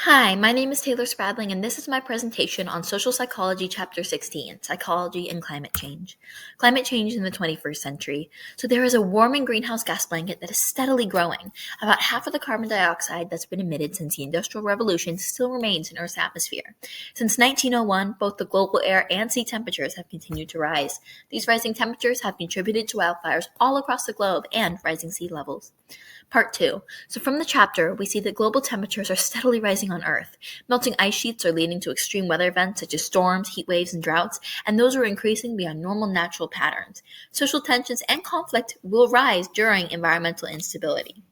Hi, my name is Taylor Spradling, and this is my presentation on Social Psychology, Chapter 16, Psychology and Climate Change. Climate change in the 21st century. So there is a warming greenhouse gas blanket that is steadily growing. About half of the carbon dioxide that's been emitted since the Industrial Revolution still remains in Earth's atmosphere. Since 1901, both the global air and sea temperatures have continued to rise. These rising temperatures have contributed to wildfires all across the globe and rising sea levels. Part 2. So from the chapter, we see that global temperatures are steadily rising on Earth. Melting ice sheets are leading to extreme weather events such as storms, heat waves, and droughts, and those are increasing beyond normal natural patterns. Social tensions and conflict will rise during environmental instability.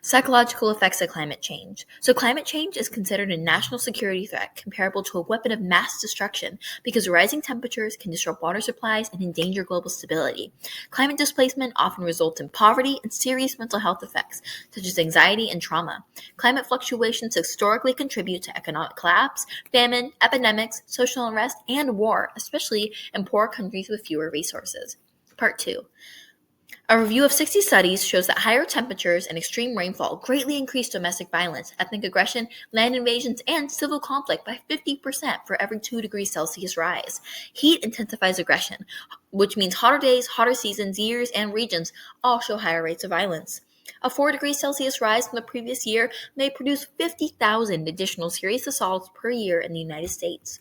Psychological effects of climate change. So climate change is considered a national security threat comparable to a weapon of mass destruction because rising temperatures can disrupt water supplies and endanger global stability. Climate displacement often results in poverty and serious mental health effects, such as anxiety and trauma. Climate fluctuations historically contribute to economic collapse, famine, epidemics, social unrest, and war, especially in poor countries with fewer resources. Part 2. A review of 60 studies shows that higher temperatures and extreme rainfall greatly increase domestic violence, ethnic aggression, land invasions, and civil conflict by 50% for every 2 degrees Celsius rise. Heat intensifies aggression, which means hotter days, hotter seasons, years, and regions all show higher rates of violence. A 4 degrees Celsius rise from the previous year may produce 50,000 additional serious assaults per year in the United States.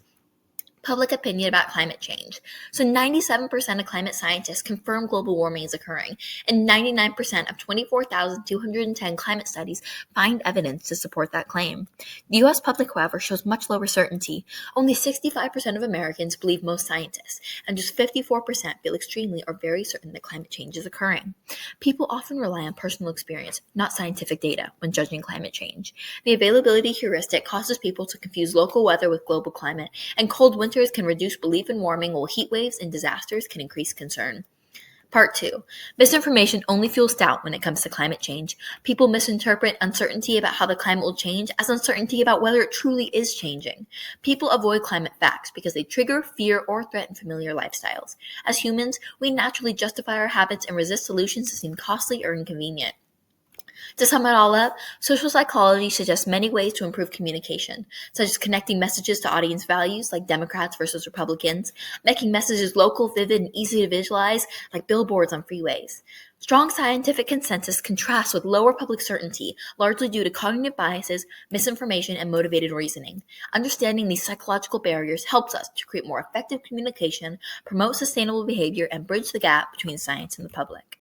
Public opinion about climate change. So 97% of climate scientists confirm global warming is occurring, and 99% of 24,210 climate studies find evidence to support that claim. The U.S. public, however, shows much lower certainty. Only 65% of Americans believe most scientists, and just 54% feel extremely or very certain that climate change is occurring. People often rely on personal experience, not scientific data, when judging climate change. The availability heuristic causes people to confuse local weather with global climate, and cold winters can reduce belief in warming, while heat waves and disasters can increase concern. Part 2. Misinformation only fuels doubt when it comes to climate change. People misinterpret uncertainty about how the climate will change as uncertainty about whether it truly is changing. People avoid climate facts because they trigger fear or threaten familiar lifestyles. As humans, we naturally justify our habits and resist solutions that seem costly or inconvenient. To sum it all up, social psychology suggests many ways to improve communication, such as connecting messages to audience values, like Democrats versus Republicans, making messages local, vivid, and easy to visualize, like billboards on freeways. Strong scientific consensus contrasts with lower public certainty, largely due to cognitive biases, misinformation, and motivated reasoning. Understanding these psychological barriers helps us to create more effective communication, promote sustainable behavior, and bridge the gap between science and the public.